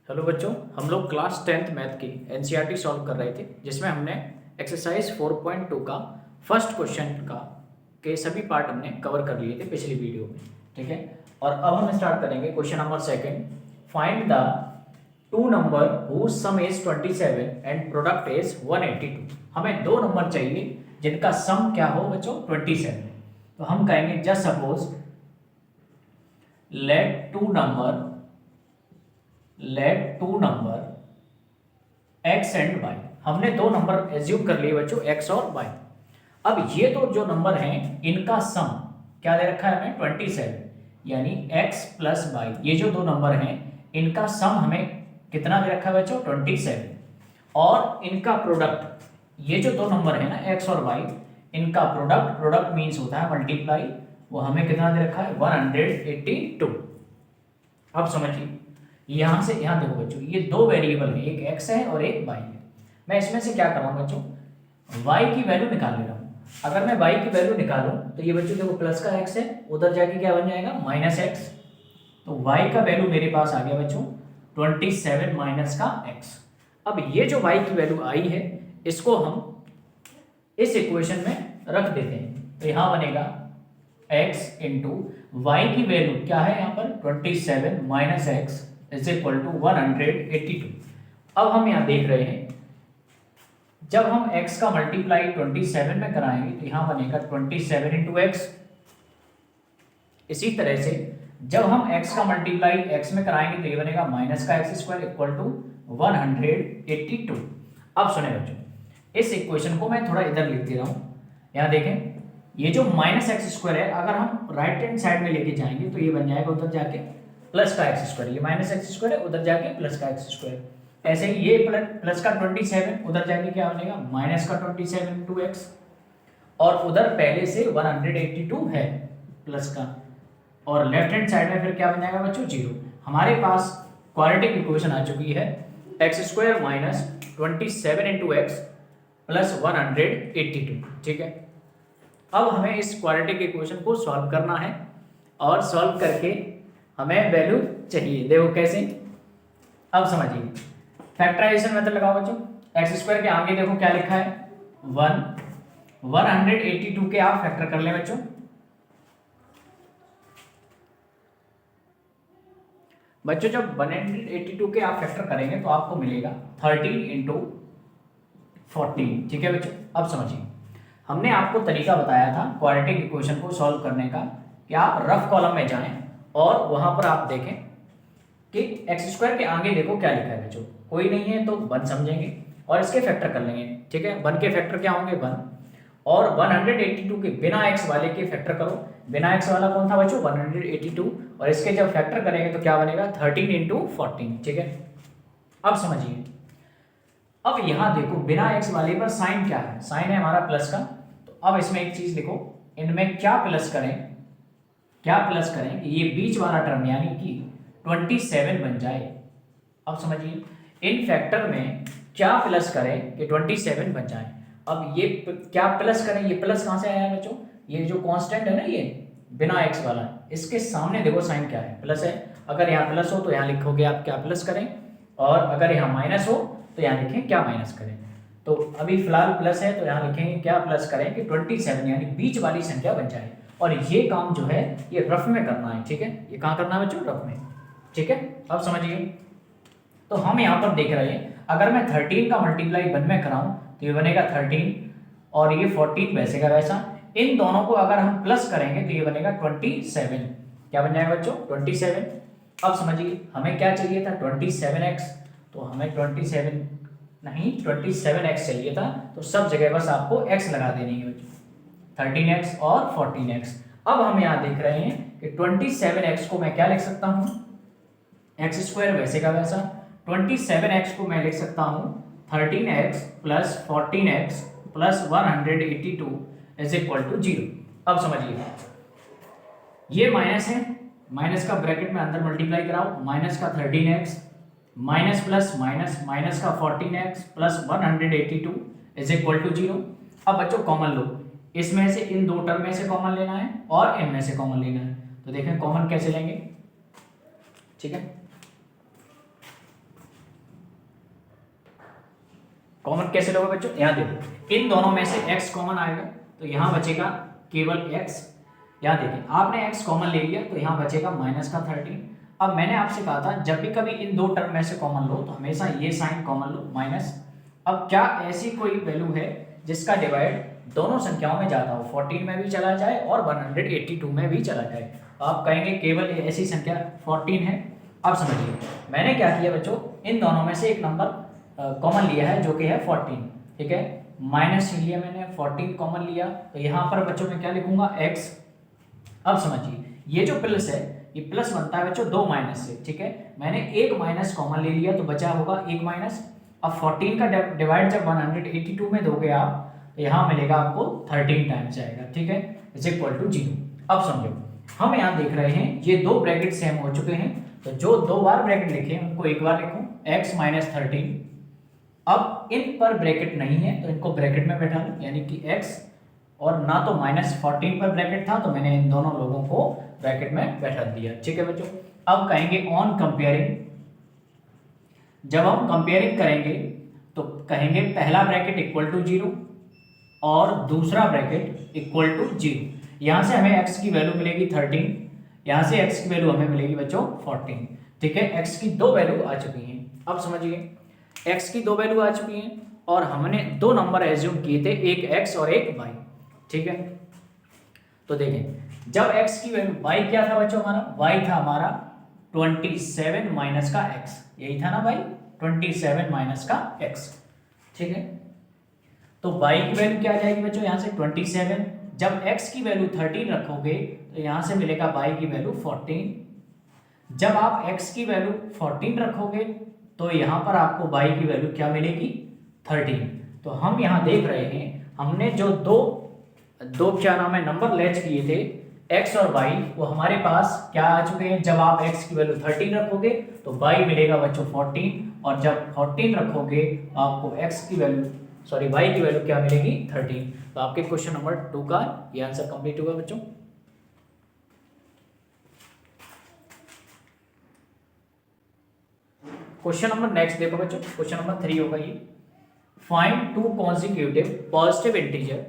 Hello बच्चों, हम लोग क्लास 10th मैथ की एनसीईआरटी सॉल्व कर रहे थे, जिसमें हमने एक्सरसाइज 4.2 का फर्स्ट क्वेश्चन का के सभी पार्ट हमने कवर कर लिए थे पिछली वीडियो में। ठीक है, और अब हम स्टार्ट करेंगे question number second. Find the two number whose sum is 27 and product is 182। हमें दो नंबर चाहिए जिनका सम क्या हो बच्चों 27। तो हम कहेंगे just suppose let two number x and y। हमने दो नंबर एज्यूम कर लिए बच्चों x और y। अब ये तो जो नंबर हैं इनका सम क्या दे रखा है हमें 27, यानी x प्लस y। ये जो दो नंबर हैं इनका सम हमें कितना दे रखा है बच्चों 27, और इनका प्रोडक्ट ये जो दो नंबर है ना x और y, इनका प्रोडक्ट मीन्स होता है मल्टीप्लाई, वो हमें कितना दे रखा है 182। अब समझिए, यहां से यहां देखो बच्चों, ये दो वेरिएबल है, एक x है और एक y है। मैं इसमें से क्या कर रहा हूं बच्चों, y की वैल्यू निकाल ले रहा हूं। अगर मैं y की वैल्यू निकालूं तो ये बच्चों देखो प्लस का x है, उधर जाके क्या बन जाएगा माइनस x। तो y का वैल्यू मेरे पास आ गया बच्चों 27 माइनस का x। अब ये जो y की वैल्यू आई है इसको हम इस इक्वेशन में रख देते हैं। तो यहां बनेगा x इंटू वाई की वैल्यू क्या है यहाँ पर 27 minus x is equal to 182। अब हम यहाँ देख रहे हैं जब हम x का मल्टीप्लाई 27 में कराएंगे तो यहाँ बनेगा 27 इंटू एक्स। इसी तरह से जब हम x का मल्टीप्लाई x में कराएंगे तो ये बनेगा माइनस का एक्स स्क्वायर इक्वल टू 182। अब सुने बच्चों, इस इक्वेशन को मैं थोड़ा इधर लिख दे रहा हूँ। यहाँ देखें, ये जो माइनस एक्स स्क्वायर है अगर हम राइट हैंड साइड में लेके जाएंगे तो ये बन जाएगा उधर जाके प्लस का एक्स स्क्वायर। ये माइनस एक्स स्क्वायर है, उधर जाके प्लस का एक्स स्क्वायर। ऐसे ही ये प्लस का 27 उधर जाके क्या बनेगा माइनस का 27 इंटू एक्स, और उधर पहले से 182 है प्लस का, और लेफ्ट हैंड साइड में फिर क्या बन जाएगा बच्चों 0। हमारे पास क्वाड्रेटिक इक्वेशन आ चुकी है x square minus 27 into x plus 182। ठीक है, अब हमें इस क्वाड्रेटिक इक्वेशन को सॉल्व करना है, और सॉल्व करके हमें वैल्यू चाहिए। देखो कैसे, अब समझिए, फैक्टराइजेशन मेथड लगाओ बच्चों। एक्स स्क्वायर के आगे देखो क्या लिखा है 182 के आप फैक्टर कर लें बच्चों। बच्चों जब 182 के आप फैक्टर करेंगे तो आपको मिलेगा 13 इंटू 14। ठीक है बच्चों, अब समझिए, हमने आपको तरीका बताया था क्वाड्रेटिक इक्वेशन को सॉल्व करने का कि आप रफ कॉलम में जाएं और वहां पर आप देखें कि एक्स स्क्वायर के आगे देखो क्या लिखा है बच्चों। कोई नहीं है तो 1 समझेंगे और इसके फैक्टर कर लेंगे। ठीक है, 1 के फैक्टर क्या होंगे 1, और 182 के बिना एक्स वाले के फैक्टर करो। बिना एक्स वाला कौन था बच्चों 182, और इसके जब फैक्टर करेंगे तो क्या बनेगा 13 इंटू 14। ठीक है, अब समझिए, अब यहां देखो बिना एक्स वाले पर साइन क्या है, साइन है हमारा प्लस का। तो अब इसमें एक चीज लिखो, इनमें क्या प्लस करें कि ये बीच वाला टर्म यानी कि 27 बन जाए। अब समझिए, इन फैक्टर में क्या प्लस करें कि 27 बन जाए। अब ये क्या प्लस करें, ये प्लस कहां से आया है बच्चों, ये जो कांस्टेंट है ना ये बिना एक्स वाला, इसके सामने देखो साइन क्या है प्लस है। अगर यहाँ प्लस हो तो यहाँ लिखोगे आप क्या प्लस करें, और अगर यहाँ माइनस हो तो यहाँ लिखें क्या माइनस करें। तो अभी फिलहाल प्लस है तो यहाँ लिखेंगे क्या प्लस करें कि 27 यानी बीच वाली संख्या बन जाए। और ये काम जो है ये रफ में करना है। ठीक है, ये कहाँ करना है बच्चों रफ में। ठीक है, अब समझिए, तो हम यहाँ पर देख रहे हैं अगर मैं 13 का मल्टीप्लाई 1 में कराऊं तो ये बनेगा 13, और ये 14 वैसे का वैसा। इन दोनों को अगर हम प्लस करेंगे तो ये बनेगा 27। क्या बन जाएगा बच्चों 27। अब समझिए, हमें क्या चाहिए था 27x, तो हमें 27 नहीं 27x चाहिए था। तो सब जगह बस आपको x लगा देनी है बच्चों, 13x और 14x। अब हम यहाँ देख रहे हैं कि 27x को मैं क्या लिख सकता हूँ एक्स स्क्वायर वैसे का वैसा। 27x को मैं लिख सकता हूँ 13x plus 14x plus 182 is equal to 0। अब समझिए, ये माइनस है, माइनस का ब्रैकेट में अंदर मल्टीप्लाई कराओ, माइनस का 13x minus plus minus minus का 14x plus 182 is equal to 0। अब बच्चों कॉमन लो, इसमें से इन दो टर्म में से कॉमन लेना है और इनमें से कॉमन लेना है। तो देखें कॉमन कैसे लेंगे। ठीक है, कॉमन कैसे लोगे बच्चों, यहाँ देखो इन दोनों में से x कॉमन आएगा तो यहाँ बचेगा केवल x। यहाँ देखिए आपने x कॉमन ले लिया तो यहाँ बचेगा माइनस का 13। अब मैंने आपसे कहा था जब भी कभी इन दो टर्म में से कॉमन लो तो हमेशा ये साइन कॉमन लो माइनस। अब क्या ऐसी कोई वैल्यू है जिसका डिवाइड दोनों संख्याओं में जाता हो, 14 में भी चला जाए और 182 में भी चला जाए? आप कहेंगे केवल ऐसी संख्या 14 है। अब समझिए मैंने क्या किया बच्चों, इन दोनों में से एक नंबर कॉमन लिया है जो कि है 14, ठीक है, माइनस लिया मैंने 14 कॉमन लिया तो यहाँ पर बच्चों मैं क्या लिखूंगा x। अब समझिए ये जो प्लस है ये प्लस बनता है बच्चों दो माइनस से, ठीक है, मैंने एक माइनस कॉमन ले लिया तो बचा होगा एक माइनस। अब 14 का डिवाइड जब 182 में दोगे आप तो यहाँ मिलेगा आपको 13 टाइम्स आएगा, ठीक है, इज इक्वल टू 0। अब समझो हम यहाँ देख रहे हैं ये दो ब्रैकेट सेम हो चुके हैं तो जो दो बार ब्रैकेट लिखे उनको एक बार लिखूं x माइनस 13। अब इन पर ब्रैकेट नहीं है तो इनको ब्रैकेट में बैठा लूं यानी कि x, और ना तो माइनस 14 पर ब्रैकेट था तो मैंने इन दोनों लोगों को ब्रैकेट में बैठा दिया, ठीक है बच्चों। अब कहेंगे ऑन कंपेयरिंग, जब हम कंपेयरिंग करेंगे तो कहेंगे पहला ब्रैकेट इक्वल टू 0 और दूसरा ब्रैकेट इक्वल टू 0। यहाँ से हमें x की वैल्यू मिलेगी 13, यहाँ से x की वैल्यू हमें मिलेगी बच्चों 14, ठीक है, x की दो वैल्यू आ चुकी हैं। अब समझिए x की दो वैल्यू आ चुकी हैं और हमने दो नंबर एज्यूम किए थे, एक x और एक y, ठीक है। तो देखें जब x की वैल्यू y क्या था बच्चों हमारा, y था हमारा 27 माइनस का x, यही था ना भाई 27 माइनस का x, ठीक है। तो y की वैल्यू क्या आ जाएगी बच्चों यहाँ से 27, जब x की वैल्यू 13 रखोगे तो यहाँ से मिलेगा y की वैल्यू 14। जब आप x की वैल्यू 14 रखोगे तो यहाँ पर आपको y की वैल्यू क्या मिलेगी 13। तो हम यहाँ देख रहे हैं हमने जो दो क्या नाम है नंबर लेच किए थे x और y, वो हमारे पास क्या आ चुके हैं। जब आप x की वैल्यू 13 रखोगे तो y मिलेगा बच्चों 14 और जब 14 रखोगे आपको x की वैल्यू y की वैल्यू क्या मिलेगी 13। तो आपके क्वेश्चन नंबर 2 का ये आंसर कंप्लीट हुआ बच्चों। क्वेश्चन नंबर नेक्स्ट देखो बच्चों, क्वेश्चन नंबर 3 होगा ये, find two consecutive positive integer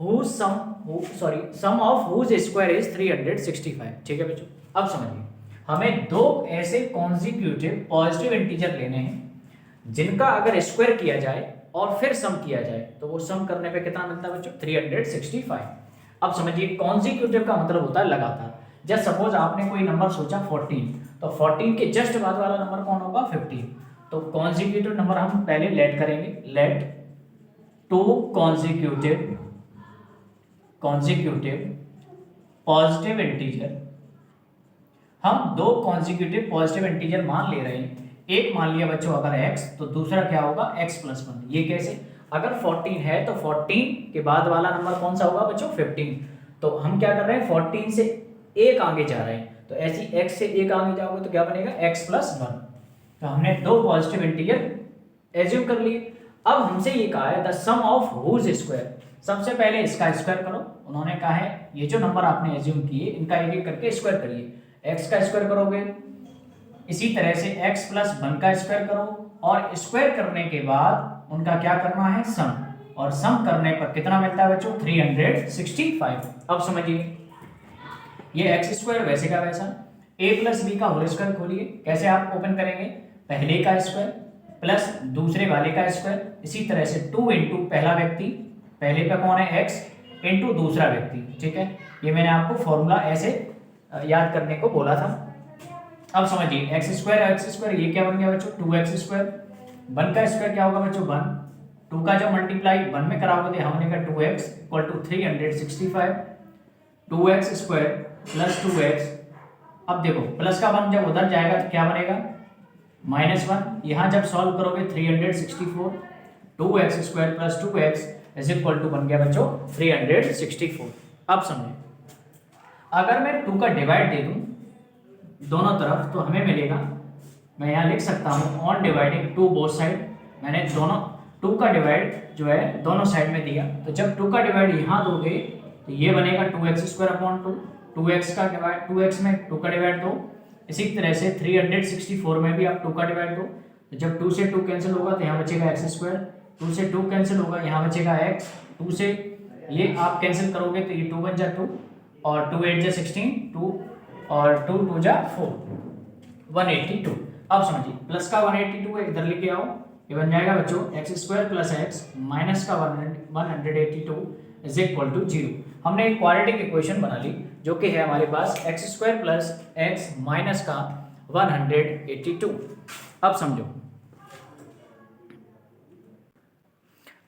sum of whose square is 365, ठीक है बच्चों। अब समझिए हमें दो ऐसे कॉन्जिक्यूटिव पॉजिटिव इंटीजर लेने हैं जिनका अगर स्क्वायर किया जाए और फिर सम किया जाए तो वो सम करने पे कितना मिलता है बच्चों 365। अब समझिए कॉन्जिक्यूटिव का मतलब होता है लगातार। जैसे सपोज आपने कोई नंबर सोचा 14 तो 14 के जस्ट बाद वाला नंबर कौन होगा 15। तो कॉन्जिक्यूटिव नंबर हम पहले लेट करेंगे, let two consecutive positive integer, हम दो कॉन्जिक्यूटिव पॉजिटिव इंटीजर मान ले रहे हैं। एक मान लिया बच्चों अगर x तो दूसरा क्या होगा x प्लस 1। ये कैसे, अगर 14 है तो 14 के बाद वाला नंबर कौन सा होगा बच्चों 15। तो हम क्या कर रहे हैं 14 से एक आगे जा रहे हैं तो ऐसी x से एक आगे जाओगे तो क्या बनेगा x प्लस 1। तो हमने दो पॉजिटिव इंटीजर एज्यूम कर लिए। अब हमसे ये कहा है the sum of whose square, सबसे पहले इसका स्क्वायर करो। उन्होंने कहा है ये जो नंबर आपने एज्यूम किए इनका एक एक करके स्क्वायर करिए। x का स्क्वायर करोगे, इसी तरह से x प्लस 1 का स्क्वायर करो और स्क्वायर करने के बाद उनका क्या करना है सम, और सम करने पर कितना मिलता है बच्चों 365। अब समझिए ये x स्क्वायर वैसे का वैसा, a प्लस बी का होल स्क्वायर खोलिए। कैसे आप ओपन करेंगे, पहले का स्क्वायर प्लस दूसरे वाले का स्क्वायर, इसी तरह से 2 इंटू पहला व्यक्ति, पहले पे कौन है x, इंटू दूसरा व्यक्ति, ठीक है। ये मैंने आपको फॉर्मूला ऐसे याद करने को बोला था। अब समझिए एक्स स्क्वायर ये क्या बन गया बच्चों 2x स्क्वायर, 1 का स्क्वायर क्या होगा बच्चों 1, 2 का जो मल्टीप्लाई 1 में कराओगे तो हमने कहा 2x equal to 365, 2x square plus 2x। अब देखो प्लस का 1 जब उधर जाएगा तो क्या बनेगा -1, यहाँ जब सॉल्व करोगे 364, 2x square plus 2x is equal to बन गया बच्चों 364। अब समझे अगर मैं 2 का डिवाइड दे दूं दोनों तरफ तो हमें मिलेगा, मैं यहाँ लिख सकता हूँ ऑन डिवाइडिंग 2 बोथ साइड। मैंने दोनों 2 का डिवाइड जो है दोनों साइड में दिया, तो जब 2 का डिवाइड यहाँ दोगे तो ये बनेगा 2x स्क्वायर अपॉन 2, 2x का डिवाइड 2x में 2 का डिवाइड दो, इसी तरह से 364 में भी आप 2 का डिवाइड दो तो जब 2 से 2 कैंसिल होगा तो यहाँ बचेगा एक्स स्क्वायर, 2 से 2 कैंसिल होगा यहाँ बचेगा एक्स, 2 से ये आप कैंसिल करोगे तो ये 2 बन जा 2 और 2 8 जा 16, 2 और 2 2 जा 4, 182। अब समझिए प्लस का 182 है, इधर लेके आओ, ये बन जाएगा बच्चों x square plus x minus का 182 इज इक्वल टू 0। हमने एक क्वाड्रेटिक इक्वेशन बना ली जो कि है हमारे पास x square plus x minus का 182। अब समझो,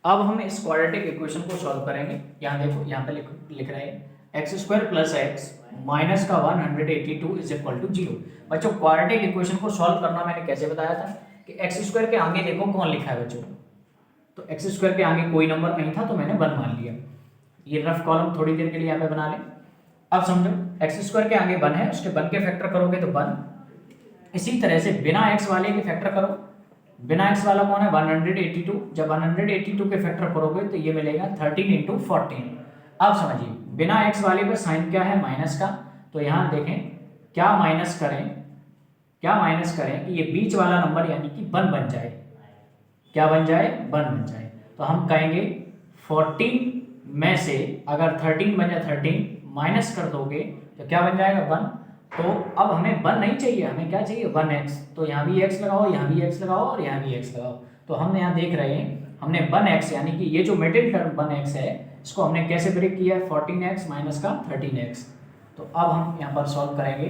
अब हम इस क्वाड्रेटिक इक्वेशन को सॉल्व करेंगे। यहाँ देखो, यहाँ पे लिख रहे हैं x square plus x minus का 182 इज इक्वल टू 0। बच्चों क्वाड्रेटिक इक्वेशन को सॉल्व करना मैंने कैसे बताया था कि एक्स स्क्वायर के आगे देखो कौन लिखा है बच्चों, तो एक्स स्क्वायर के आगे कोई नंबर नहीं था तो मैंने 1 मान लिया। ये रफ कॉलम थोड़ी देर के लिए यहाँ पे बना लें। अब समझो एक्स स्क्वायर के आगे 1 है, उसके 1 के फैक्टर करोगे तो 1। इसी तरह से बिना एक्स वाले के फैक्टर करो, बिना एक्स वाला कौन है 182, जब 182 के फैक्टर करोगे तो ये मिलेगा 13 इंटू 14। अब समझिए बिना एक्स वाले पर साइन क्या है माइनस का, तो यहाँ देखें क्या माइनस करें कि ये बीच वाला नंबर यानी कि 1 बन जाए, क्या बन जाए 1 बन जाए। तो हम कहेंगे 14 में से अगर 13 बन जाए 13 माइनस कर दोगे तो क्या बन जाएगा 1। तो अब हमें 1 नहीं चाहिए, हमें क्या चाहिए 1x, तो यहाँ भी x लगाओ, यहाँ भी x लगाओ और यहाँ भी x लगाओ। तो हम यहाँ देख रहे हैं हमने 1x यानी कि ये जो मिडिल टर्म 1x है इसको हमने कैसे ब्रेक किया है 14x माइनस का 13x। तो अब हम यहाँ पर सॉल्व करेंगे,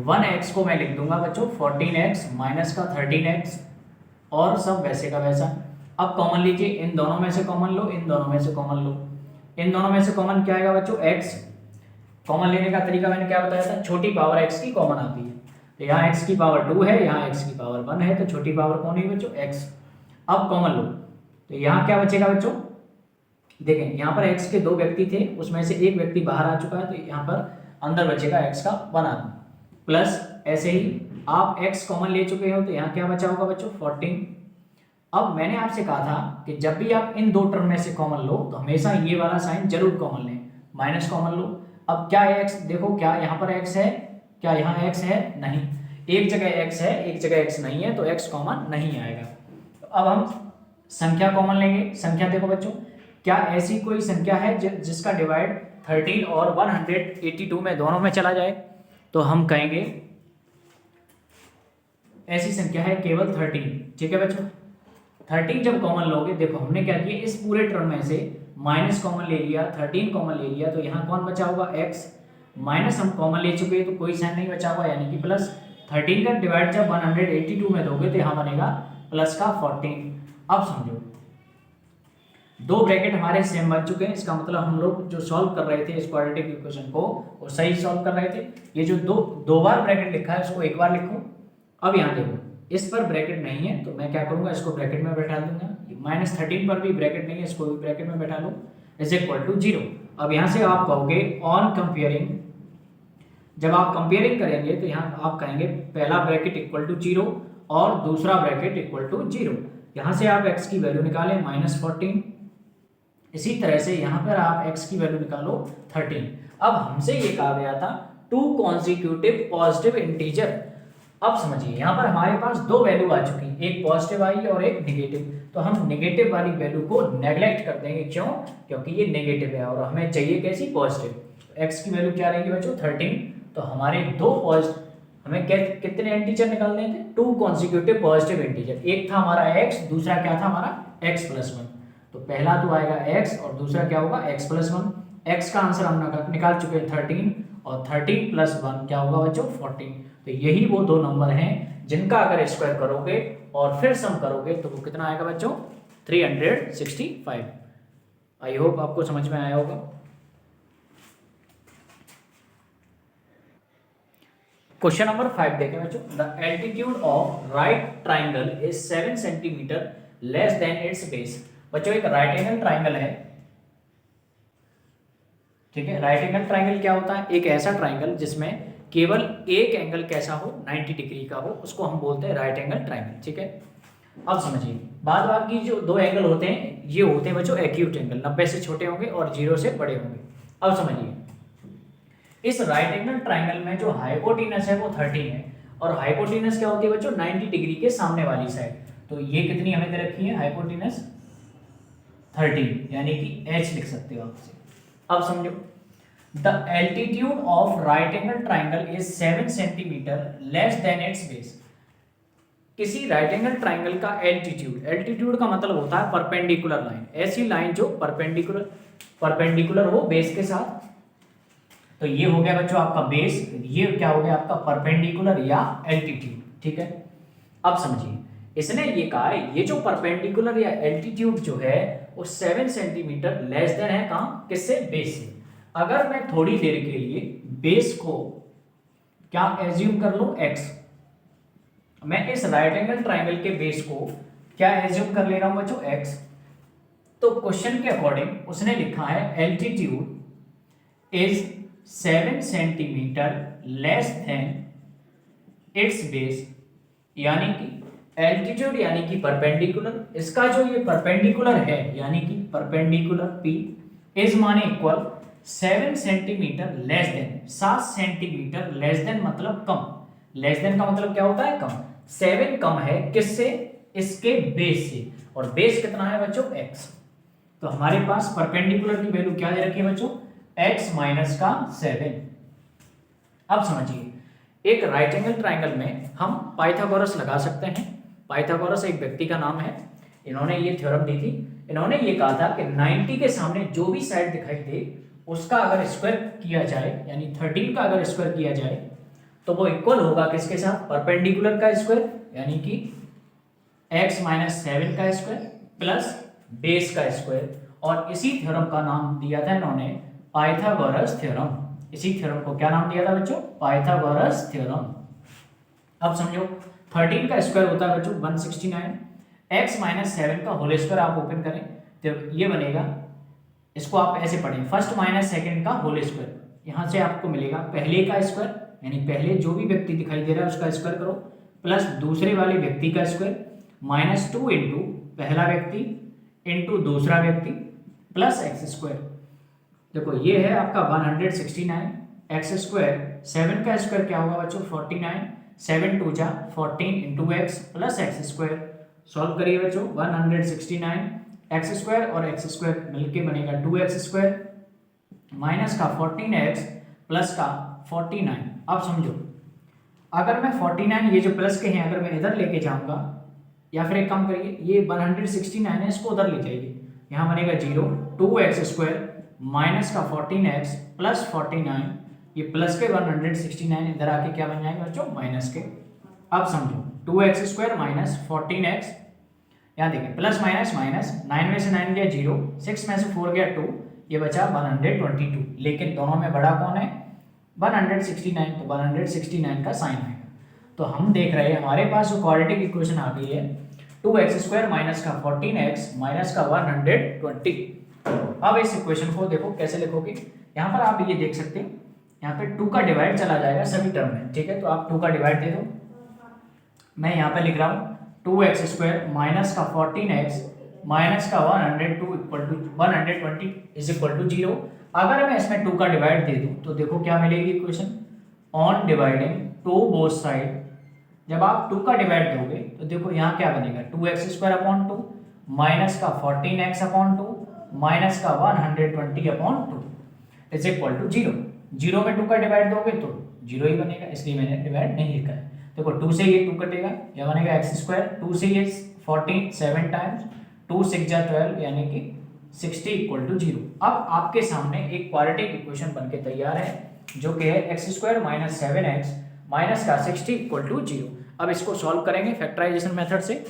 1x को मैं लिख दूंगा बच्चों 14x माइनस का 13x और सब वैसे का वैसा। अब कॉमन लीजिए, इन दोनों में से कॉमन लो, इन दोनों में से कॉमन लो, इन दोनों में से कॉमन क्या आएगा बच्चों x। कॉमन लेने का तरीका मैंने क्या बताया था, छोटी पावर x की कॉमन आती है, तो यहाँ x की पावर 2 है, यहाँ x की पावर 1 है, तो छोटी पावर कौन है बच्चों x। अब कॉमन लो तो यहाँ क्या बचेगा बच्चों, देखें यहाँ पर x के 2 व्यक्ति थे, उसमें से एक व्यक्ति बाहर आ चुका है, तो यहाँ पर अंदर बचेगा x का 1 आदमी, प्लस ऐसे ही आप x कॉमन ले चुके हो तो यहाँ क्या बचा होगा बच्चों 14। अब मैंने आपसे कहा था कि जब भी आप इन 2 टर्म में से कॉमन लो तो हमेशा ये वाला साइन जरूर कॉमन लें, माइनस कॉमन लो। अब क्या x, देखो क्या यहाँ पर x है, क्या यहाँ x है, नहीं, एक जगह x है एक जगह x नहीं है, तो x कॉमन नहीं आएगा। तो अब हम संख्या कॉमन लेंगे। संख्या देखो बच्चों, क्या ऐसी कोई संख्या है जिसका डिवाइड 13 और 182 में दोनों में चला जाए, तो हम कहेंगे ऐसी संख्या है केवल 13। ठीक है बच्चों, 13 जब कॉमन लोगे, देखो हमने क्या किया इस पूरे टर्म में से माइनस कॉमन ले लिया, 13 कॉमन ले लिया, तो यहाँ कौन बचा होगा x, माइनस हम कॉमन ले चुके हैं तो कोई साइन नहीं बचा हुआ यानी कि प्लस। 13 का डिवाइड जब 182 में दोगे तो यहाँ बनेगा प्लस का 14। अब समझो 2 ब्रैकेट हमारे सेम बन चुके हैं, इसका मतलब हम लोग जो सॉल्व कर रहे थे इस क्वाड्रेटिक इक्वेशन को वो सही सॉल्व कर रहे थे। ये जो दो बार ब्रैकेट लिखा है उसको एक बार लिखो। अब यहाँ देखो इस पर ब्रैकेट नहीं है तो मैं क्या करूंगा, इसको ब्रैकेट में बैठा दूंगा, -13 पर भी ब्रैकेट नहीं है, इसको भी ब्रैकेट में बैठा लो, इज इक्वल टू 0। अब यहाँ से आप कहोगे ऑन कंपेयरिंग, जब आप कंपेयरिंग करेंगे तो यहाँ आप कहेंगे पहला ब्रैकेट इक्वल टू 0 और दूसरा ब्रैकेट इक्वल टू 0। यहाँ से आप x की वैल्यू निकालें -14, इसी तरह से यहाँ पर आप x की वैल्यू निकालो 13। अब हमसे ये कहा गया था 2 कॉन्जिक्यूटिव पॉजिटिव इंटीजर। अब समझिए यहाँ पर हमारे पास 2 वैल्यू आ चुकी, एक पॉजिटिव आई और एक नेगेटिव, तो हम नेगेटिव वाली वैल्यू को नेग्लेक्ट कर देंगे। क्यों, क्योंकि ये नेगेटिव है और हमें चाहिए कैसी पॉजिटिव। x की वैल्यू क्या रहेगी बच्चों 13, तो हमारे 2 पॉजिटिव, हमें कितने इंटीजर निकालने थे 2 कॉन्जिक्यूटिव पॉजिटिव इंटीजर। एक था हमारा x, दूसरा क्या था हमारा x + 1, तो पहला तो आएगा x और दूसरा क्या होगा x + 1। x का आंसर हम निकाल चुके हैं 13 और 13 + 1 क्या होगा बच्चों 14। तो यही वो 2 नंबर हैं जिनका अगर स्क्वायर करोगे और फिर सम करोगे तो वो कितना आएगा बच्चों 365। आई होप आपको समझ में आया होगा। क्वेश्चन नंबर 5 देखें बच्चों, the altitude of right triangle is 7 centimetre less than it's base. बच्चों एक राइट एंगल ट्राइंगल है, ठीक है। राइट एंगल ट्राइंगल क्या होता है, एक ऐसा ट्राइंगल जिसमें केवल एक एंगल कैसा हो 90 डिग्री का हो, उसको हम बोलते हैं राइट एंगल ट्राइंगल। ठीक है, अब समझिए बाद बाकी जो 2 एंगल होते हैं ये होते हैं बच्चों एक्यूट एंगल, 90 से छोटे होंगे और 0 से बड़े होंगे। अब समझिए इस राइट एंगल ट्राइंगल में जो हाइपोटेनस है वो 13 है और हाइपोटेनस क्या होती है बच्चों, 90 डिग्री के सामने वाली साइड। तो ये कितनी हमें दे रखी है हाइपोटेनस 13, यानी कि h लिख सकते हो आपसे। अब समझो, the altitude of right angle triangle is 7 centimetre less than it's base. किसी राइट एंगल ट्राइंगल का एल्टीट्यूड, एल्टीट्यूड का मतलब होता है परपेंडिकुलर लाइन, ऐसी लाइन जो परपेंडिकुलर हो बेस के साथ। तो ये हो गया बच्चों आपका बेस, ये क्या हो गया आपका परपेंडिकुलर या एल्टीट्यूड, ठीक है। अब समझिए, इसने ये कहा है ये जो परपेंडिकुलर या एल्टीट्यूड जो है वो 7 सेंटीमीटर लेस देन है कहाँ, किससे, बेस से। अगर मैं थोड़ी देर के लिए बेस को क्या एज्यूम कर लूं, x, मैं इस राइट एंगल ट्राइंगल के बेस को क्या एज्यूम कर ले रहा हूं बच्चों, x। तो क्वेश्चन के अकॉर्डिंग उसने लिखा है altitude is 7 centimetre less than it's base, यानी कि एल्टीट्यूड यानी कि परपेंडिकुलर, इसका जो ये परपेंडिकुलर है यानी कि परपेंडिकुलर p इज माने equal 7 centimetre less than, 7 centimetre less than मतलब कम, लेस देन का मतलब क्या होता है, कम। 7 कम है किससे, इसके बेस से, और बेस कितना है बच्चों, x। तो हमारे पास परपेंडिकुलर की वैल्यू क्या दे रखी है बच्चों, x माइनस का 7। अब समझिए, एक राइट एंगल ट्राइंगल में हम पाइथागोरस लगा सकते हैं। पाइथागोरस एक व्यक्ति का नाम है, इन्होंने ये थ्योरम दी थी। इन्होंने ये कहा था कि 90 के सामने जो भी साइड दिखाई दे उसका अगर स्क्वायर किया जाए, यानी 13 का अगर स्क्वायर किया जाए तो वो इक्वल होगा किसके साथ, परपेंडिकुलर का स्क्वायर, यानी कि x माइनस 7 का स्क्वायर प्लस बेस का स्क्वायर। और इसी थ्योरम का नाम दिया था इन्होंने पाइथागोरस थ्योरम। इसी थ्योरम को क्या नाम दिया था बच्चों, पाइथागोरस थ्योरम। अब समझो, 13 का स्क्वायर होता है बच्चों 169, x माइनस 7 का होल स्क्वायर आप ओपन करें तो ये बनेगा, इसको आप ऐसे पढ़ें, फर्स्ट माइनस सेकंड का होल स्क्वायर। यहां से आपको मिलेगा पहले का स्क्वायर, यानी पहले जो भी व्यक्ति दिखाई दे रहा है उसका स्क्वायर करो, प्लस दूसरे वाले व्यक्ति का स्क्वायर, -2 इंटू पहला व्यक्ति इंटू दूसरा व्यक्ति प्लस एक्स स्क्वायर। देखो ये है आपका 169, एक्स स्क्वायर, 7 का स्क्वायर क्या होगा बच्चों 49, 7 2 जा 14 into x plus x square. Solve करिए बच्चों, 169 एक्स स्क्वायर और एक्स स्क्वायर मिलके बनेगा 2x स्क्वायर माइनस का 14x प्लस का 49। अब समझो, अगर मैं 49 ये जो प्लस के हैं अगर मैं इधर लेके जाऊंगा, या फिर एक काम करिए, ये 169 है इसको उधर ले जाइए, यहाँ बनेगा 0, 2x स्क्वायर माइनस का 14x प्लस 49, ये प्लस के 169 इधर आके क्या बन जाएगा बच्चों, माइनस के। अब समझो 2x स्क्वायर माइनस 14x, यहाँ देखिए प्लस माइनस माइनस, 9 में से 9 गया 0, 6 में से 4 गया 2, ये बचा 122। लेकिन दोनों में बड़ा कौन है, 169, तो 169 का साइन आएगा। तो हम देख रहे हैं हमारे पास जो क्वाड्रेटिक इक्वेशन आ गई है 2x स्क्वायर माइनस का 14x माइनस का 120। अब इस इक्वेशन को देखो कैसे लिखोगे, यहाँ पर आप ये देख सकते हैं, यहाँ पे 2 का डिवाइड चला जाएगा सभी टर्म में, ठीक है। तो आप 2 का डिवाइड दे दो, मैं यहाँ पे लिख रहा हूँ 2x स्क्वायर माइनस का 14x माइनस का 102 equal to 120 is equal to 0। अगर मैं इसमें 2 का डिवाइड दे दूं तो देखो क्या मिलेगी equation, on dividing to both side. जब आप 2 का डिवाइड दोगे तो देखो यहाँ क्या बनेगा, 2x स्क्वायर अपॉन 2 माइनस का 14x अपॉन 2 माइनस का 120 अपॉन 2 इज इक्वल टू 0। 0 में 2 का डिवाइड दोगे तो 0 ही बनेगा, इसलिए मैंने डिवाइड नहीं लिखा है। देखो 2 से ये 2 कटेगा, यह बनेगा x स्क्वायर, 2 से ये 14 7 टाइम्स 2 6 जा 12 यानी कि 60 इक्वल टू 0। अब आपके सामने एक क्वाड्रेटिक इक्वेशन बनके तैयार है जो कि है x square minus 7x minus का 60 इक्वल टू 0। अब इसको सॉल्व करेंगे फैक्टराइजेशन मेथड से।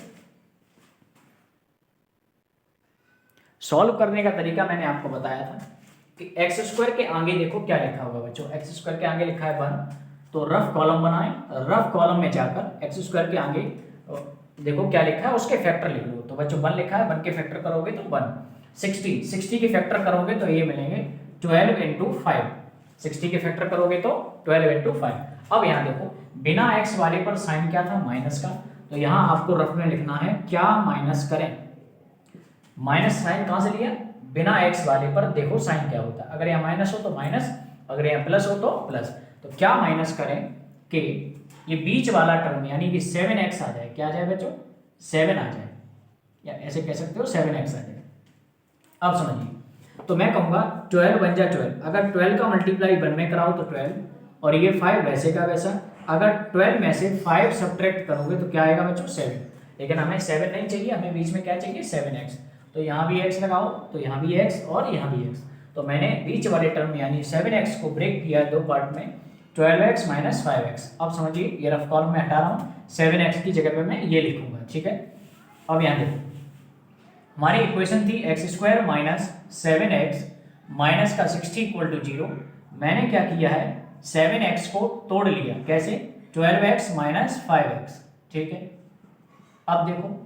सॉल्व करने का तरीका मैंने आपको बताया था कि x स्क्वायर के आगे देखो क्या लिखा होगा बच्चों, x स्क्वायर के आगे लिखा है 1, तो रफ कॉलम बनाएं, रफ कॉलम में जाकर x स्क्वायर के आगे देखो क्या लिखा है उसके फैक्टर लिख लो। तो बच्चों 1 लिखा है, 1 के फैक्टर करोगे तो 1, 60 के फैक्टर करोगे तो ये मिलेंगे 12 इंटू 5, 60 के फैक्टर करोगे तो 12 इंटू 5। अब यहाँ देखो बिना x वाले पर साइन क्या था, माइनस का, तो यहाँ आपको रफ में लिखना है क्या माइनस करें, माइनस साइन कहाँ से लिया, बिना x वाले पर देखो साइन क्या होता है, अगर यहाँ माइनस हो तो माइनस, अगर यहाँ प्लस हो तो प्लस। तो क्या माइनस करें कि ये बीच वाला टर्म यानी कि 7x आ जाए, क्या आ जाए बच्चों, 7 आ जाए, या ऐसे कह सकते हो 7x आ जाए। अब समझिए, तो मैं कहूँगा 12 बन जाए 12, अगर 12 का मल्टीप्लाई 1 में कराओ तो 12 और ये 5 वैसे का वैसा, अगर 12 में से 5 सब्ट्रैक्ट करोगे तो क्या आएगा बच्चों 7, लेकिन हमें 7 नहीं चाहिए, हमें बीच में क्या चाहिए 7x, तो यहाँ भी x लगाओ तो यहाँ भी x और यहाँ भी x, तो मैंने बीच वाले टर्म यानी 7x को ब्रेक किया दो पार्ट में, 12x माइनस 5x। अब समझिए ये रफ कॉलम में हटा रहा हूँ, 7x की जगह पे मैं ये लिखूंगा, ठीक है। अब यहाँ देखो हमारी इक्वेशन थी x square minus 7x minus का 60 इक्वल टू 0, मैंने क्या किया है 7x को तोड़ लिया, कैसे 12x माइनस 5x, ठीक है। अब देखो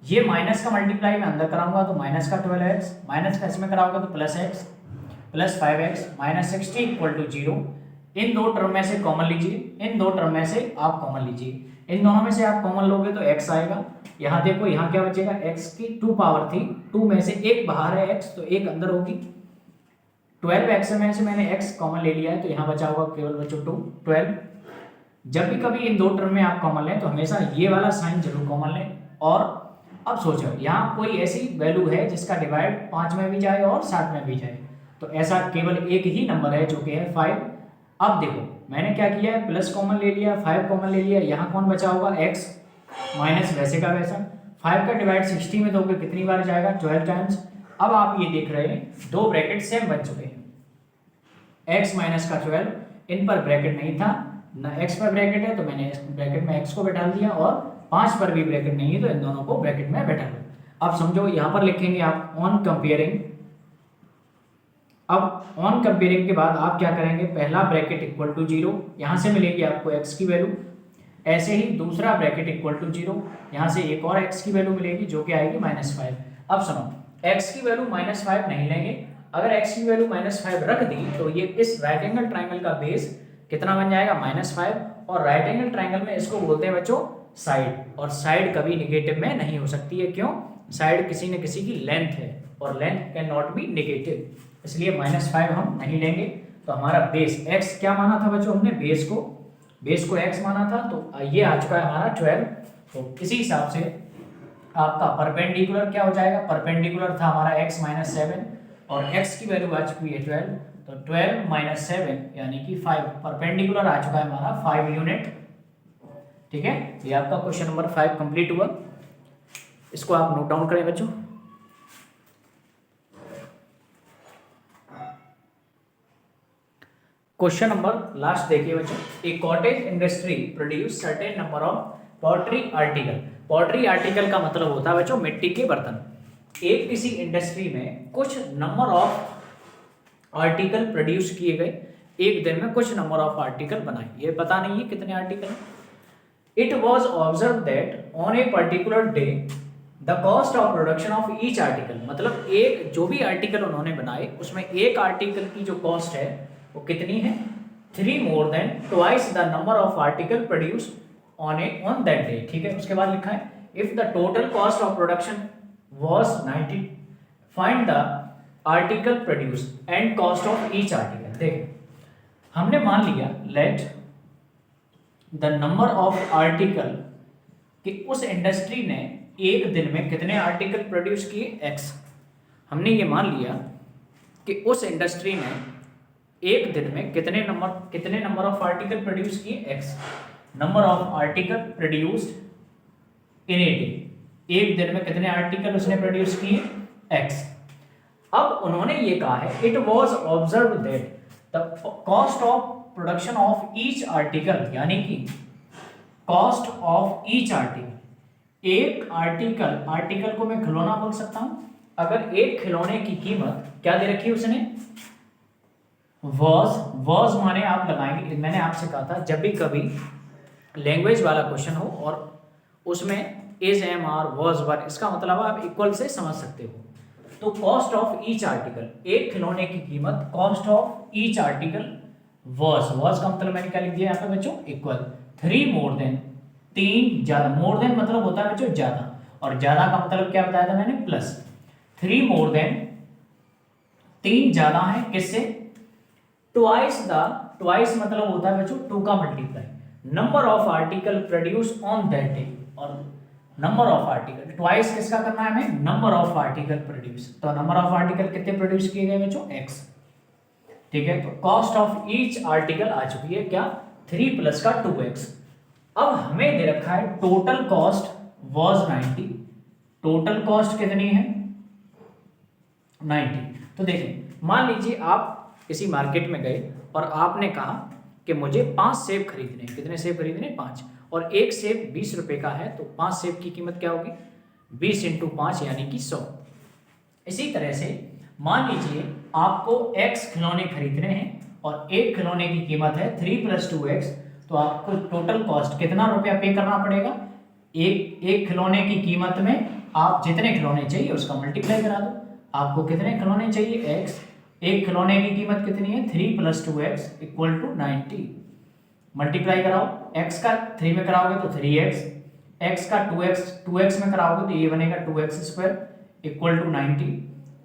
ये माइनस का मल्टीप्लाई मैं अंदर कराऊंगा तो माइनस का 12x, माइनस का इसमें कराऊंगा तो plus x plus 5x minus 60 equal to 0, इन दो टर्म में से कॉमन लीजिए, इन दो टर्म में से आप कॉमन लीजिए, इन दोनों में से आप कॉमन लोगे तो x आएगा, यहाँ देखो यहाँ क्या बचेगा, x की 2 पावर थी, 2 में से एक बाहर है x तो एक अंदर होगी, 12x में से मैंने x कॉमन ले लिया है तो यहाँ बचा होगा केवल बच्चों 2 12। जब भी कभी इन दो टर्म में आप कॉमन लें तो हमेशा ये वाला साइन जरूर कॉमन लें। और अब सोचो यहाँ कोई ऐसी वैल्यू है जिसका डिवाइड 5 में भी जाए और 7 में भी जाए, तो ऐसा केवल एक ही नंबर है जो कि है 5। अब देखो मैंने क्या किया है, प्लस कॉमन ले लिया, 5 कॉमन ले लिया, यहाँ कौन बचा होगा x माइनस वैसे का वैसा, 5 का डिवाइड 60 में दोगे कितनी बार जाएगा 12 टाइम्स। अब आप ये देख रहे हैं दो ब्रैकेट सेम बन चुके हैं, x माइनस का 12, इन पर ब्रैकेट नहीं था ना, x पर ब्रैकेट है तो मैंने इस ब्रैकेट में x को बैठा दिया, और 5 पर भी ब्रैकेट नहीं है तो इन दोनों को ब्रैकेट में बैठा दो। अब समझो यहाँ पर लिखेंगे आप ऑन कंपेयरिंग, अब ऑन कंपेयरिंग के बाद आप क्या करेंगे, पहला ब्रैकेट इक्वल टू 0, यहाँ से मिलेगी आपको x की वैल्यू, ऐसे ही दूसरा ब्रैकेट इक्वल टू 0, यहाँ से एक और x की वैल्यू मिलेगी जो कि आएगी -5। अब सुनो x की वैल्यू -5 नहीं लेंगे, अगर x की वैल्यू -5 रख दी तो ये इस राइट एंगल ट्राइंगल का बेस कितना बन जाएगा -5, और राइट एंगल ट्राइंगल में इसको बोलते हैं बच्चों साइड, और साइड कभी निगेटिव में नहीं हो सकती है, क्यों, साइड किसी न किसी की लेंथ है और length can not be negative, इसलिए -5 हम नहीं लेंगे। तो हमारा बेस x क्या माना था बच्चों, हमने बेस को x माना था, तो ये आ चुका है हमारा 12। तो इसी हिसाब से आपका परपेंडिकुलर क्या हो जाएगा, परपेंडिकुलर था हमारा x माइनस 7 और x की वैल्यू आ चुकी है 12, तो 12 माइनस 7 यानी कि 5, परपेंडिकुलर आ चुका है हमारा 5 यूनिट, ठीक है। ये आपका क्वेश्चन नंबर 5 कंप्लीट हुआ, इसको आप नोट डाउन करें बच्चों। क्वेश्चन नंबर लास्ट देखिए बच्चों, a cottage industry produce certain number of pottery article. Pottery article का मतलब होता है बच्चों मिट्टी के बर्तन। एक किसी इंडस्ट्री में कुछ नंबर ऑफ आर्टिकल प्रोड्यूस किए गए, एक दिन में कुछ नंबर ऑफ आर्टिकल बनाए, ये पता नहीं है कितने article. It was observe that on a particular day the cost of production of each article, मतलब एक जो भी आर्टिकल उन्होंने बनाए उसमें एक आर्टिकल की जो कॉस्ट है वो कितनी है, 3 more than twice the number of article produce on that day, ठीक है। उसके बाद लिखा है if the total cost of production was 90, find the article produce and cost of each article. देखिए हमने मान लिया let the number of article कि उस इंडस्ट्री ने एक दिन में कितने आर्टिकल प्रोड्यूस किए x, हमने ये मान लिया कि उस इंडस्ट्री ने एक दिन में कितने नंबर ऑफ आर्टिकल प्रोड्यूस किए x, number of article produced in a day, एक दिन में कितने आर्टिकल उसने प्रोड्यूस किए x। अब उन्होंने ये कहा है it was observe that the cost of production of each article, यानी कि कॉस्ट ऑफ ईच आर्टिकल, एक आर्टिकल को मैं खिलौना बोल सकता हूं, अगर एक खिलौने की कीमत क्या दे रखी है उसने, वॉज माने आप लगाएंगे, मैंने आपसे कहा था जब भी कभी लैंग्वेज वाला क्वेश्चन हो और उसमें is am are was were, इसका मतलब आप इक्वल से समझ सकते हो। तो कॉस्ट ऑफ ईच आर्टिकल, एक खिलौने की कीमत, cost of each article was का मतलब मैंने क्या लिख दिया यहाँ पे बच्चों, इक्वल 3 मोर देन, 3 ज्यादा, मोर देन मतलब होता है बच्चों ज्यादा, और ज्यादा का मतलब क्या बताया था मैंने, प्लस 3 मोर देन, 3 ज्यादा है किससे, ट्वाइस मतलब होता है बच्चों 2 का multiply, number of article produce on that day, और नंबर ऑफ आर्टिकल ट्वाइस किसका करना है हमें, नंबर ऑफ आर्टिकल प्रोड्यूस। तो नंबर ऑफ आर्टिकल कितने प्रोड्यूस किए गए बच्चों, x। ठीक है, तो कॉस्ट ऑफ ईच आर्टिकल आ चुकी है क्या, 3 प्लस का 2x। अब हमें दे रखा है total cost was 90, total cost कितनी है 90। तो देखिए मान लीजिए आप किसी मार्केट में गए और आपने कहा कि मुझे 5 सेब खरीदने हैं, कितने सेब खरीदने, 5, और एक सेब 20 रुपए का है, तो 5 सेब की कीमत क्या होगी, 20 इंटू 5 यानी कि 100। इसी तरह से मान लीजिए आपको x खिलौने खरीदने हैं और एक खिलौने की कीमत है 3 + 2x, तो आपको टोटल कॉस्ट कितना रुपया पे करना पड़ेगा, एक खिलौने की कीमत में आप जितने खिलौने चाहिए उसका मल्टीप्लाई करा दो। आपको कितने खिलौने चाहिए, x, एक खिलौने की कीमत कितनी है 3 + 2x = 90, मल्टीप्लाई कराओ, x का 3 में कराओगे तो 3x, x का 2x में कराओगे तो ये बनेगा 2x² = 90।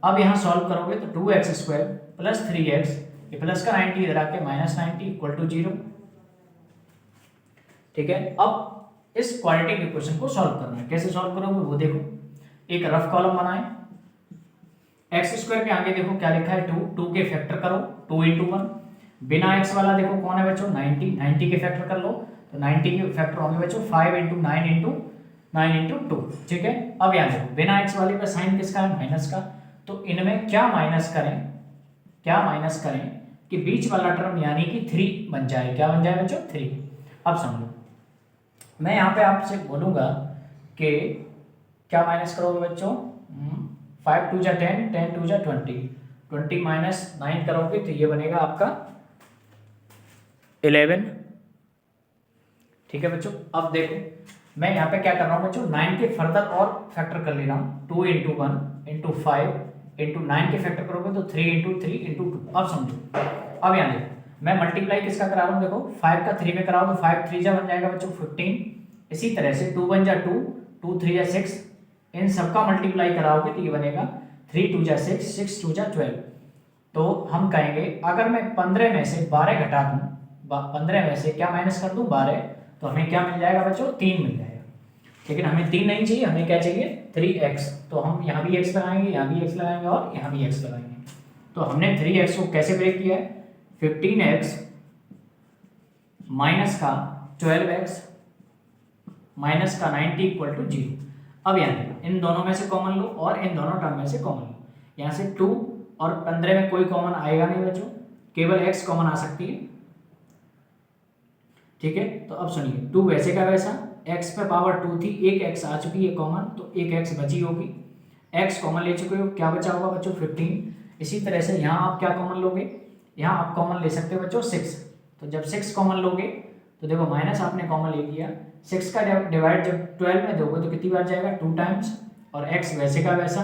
अब यहाँ सॉल्व करोगे तो 2x² + 3x, ये प्लस का 90 इधर आके -90 = 0। ठीक है, अब इस क्वाड्रेटिक इक्वेशन को सॉल्व करना है, कैसे सॉल्व करोगे वो देखो। एक रफ कॉलम बनाए, x² के आगे देखो क्या लिखा है 2, 2 के फैक्टर करो, 2 × 1, बिना x वाला देखो कौन है बच्चों 90, 90 के फैक्टर कर लो तो 90 के फैक्टर होंगे बच्चों 5 × 9 × 2। ठीक है, अब यहाँ देखो बिना x वाले का साइन किसका है, माइनस का, तो इनमें क्या माइनस करें कि बीच वाला टर्म यानी कि 3 बन जाए, क्या बन जाए बच्चों 3। अब समझो मैं यहाँ पे आपसे बोलूंगा कि क्या माइनस करोगे बच्चों, 5 × 2 = 10, 10 × 2 = 20, 20 - 9 करोगे तो ये बनेगा आपका 11। ठीक है बच्चों, अब देखो मैं यहाँ पे क्या कर रहा हूँ बच्चों, 9 के फर्दर और फैक्टर कर ले रहा हूँ, 2 × 1 × 5 × 9 के फैक्टर करोगे तो 3 × 3 × 2। अब समझो, अब यहाँ देखो मैं मल्टीप्लाई किसका करा रहा हूँ, देखो 5 का 3 में कराओ तो 5 × 3 बन जाएगा बच्चों 15। इसी तरह से 2 × 1 = 2, 2 × 3 = 6, इन सबका मल्टीप्लाई कराओगे तो ये बनेगा 3 × 2 = 6, 6 × 2 = 12। तो हम कहेंगे अगर मैं 15 में से 12 घटा दूं, 15 में से क्या माइनस कर दूं 12, तो हमें क्या मिल जाएगा बच्चों 3 मिल जाएगा। लेकिन हमें 3 नहीं चाहिए, हमें क्या चाहिए 3x, तो हम यहाँ भी x लगाएंगे, यहाँ भी x लगाएंगे और यहाँ भी x लगाएंगे। तो हमने 3x को कैसे ब्रेक किया है, 15x माइनस का 12x माइनस का 90 = 0। अब यहाँ इन दोनों में से कॉमन लो और इन दोनों टर्म में से कॉमन लो, यहाँ से 2 और 15 में कोई कॉमन आएगा नहीं बच्चों, केवल x कॉमन आ सकती है। ठीक है, तो अब सुनिए 2 वैसे का वैसा, x पे पावर 2 थी, एक x आ चुकी है कॉमन, तो एक x बची होगी, x कॉमन ले चुके हो, क्या बचा होगा बच्चों 15। इसी तरह से यहाँ आप क्या कॉमन लोगे, यहाँ आप कॉमन ले सकते हो बच्चों 6, तो जब 6 कॉमन लोगे तो देखो माइनस आपने कॉमन ले लिया, 6 का डिवाइड जब 12 में दोगे तो कितनी बार जाएगा 2 टाइम्स, और x वैसे का वैसा,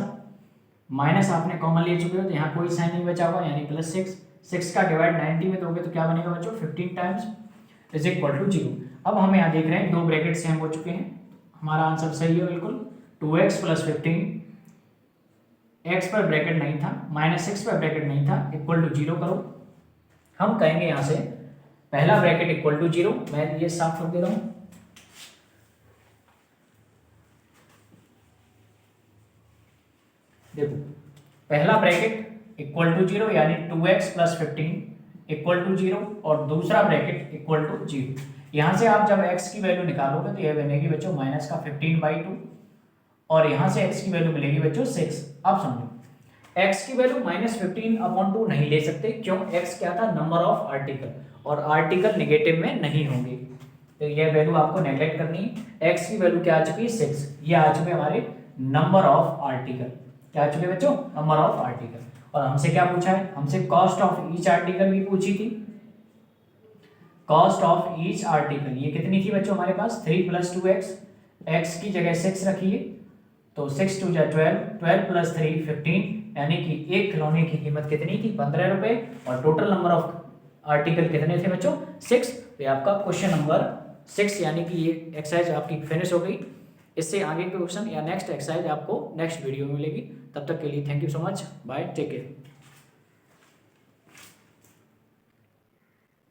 माइनस आपने कॉमन ले चुके हो तो यहाँ कोई साइन नहीं बचा हुआ यानी +6, 6 का डिवाइड 90 में दोगे तो क्या बनेगा बच्चों 15 टाइम्स = 0। अब हम यहाँ देख रहे हैं 2 ब्रैकेट सेम हो चुके हैं, हमारा आंसर सही है बिल्कुल, 2x + 15, x पर ब्रैकेट नहीं था, -6 पर ब्रैकेट नहीं था, =0 करो। हम कहेंगे यहाँ से पहला ब्रैकेट =0, मैं ये साफ कर दे रहा हूँ, देखो पहला ब्रैकेट =0 यानी 2x + 15 =0 और दूसरा ब्रैकेट =0। यहाँ से आप जब x की वैल्यू निकालोगे तो यह बनेगी बच्चों -15/2 और यहाँ से x की वैल्यू मिलेगी बच्चों 6। अब समझो x की वैल्यू -15/2 नहीं ले सकते, क्यों, x क्या था नंबर ऑफ आर्टिकल और आर्टिकल नेगेटिव में नहीं होंगे, तो यह वैल्यू आपको नेगलेक्ट करनी है। x की वैल्यू क्या आ चुकी है 6, ये आ चुके हमारे नंबर ऑफ आर्टिकल, क्या आ चुके बच्चों नंबर ऑफ आर्टिकल। और हमसे क्या पूछा है, हमसे कॉस्ट ऑफ ईच आर्टिकल भी पूछी थी, कॉस्ट ऑफ ईच आर्टिकल ये कितनी थी बच्चों हमारे पास 3 + 2x, x की जगह 6 रखिए तो 6 × 2 = 12, 12 + 3 15, यानी कि एक खिलौने की कीमत कितनी थी 15 रुपए और टोटल नंबर ऑफ आर्टिकल कितने थे बच्चों 6। तो आपका क्वेश्चन नंबर 6 यानी कि ये एक्सरसाइज आपकी फिनिश हो गई। इससे आगे के क्वेश्चन या नेक्स्ट एक्सरसाइज आपको नेक्स्ट वीडियो में मिलेगी। तब तक के लिए thank you so much, bye, take care.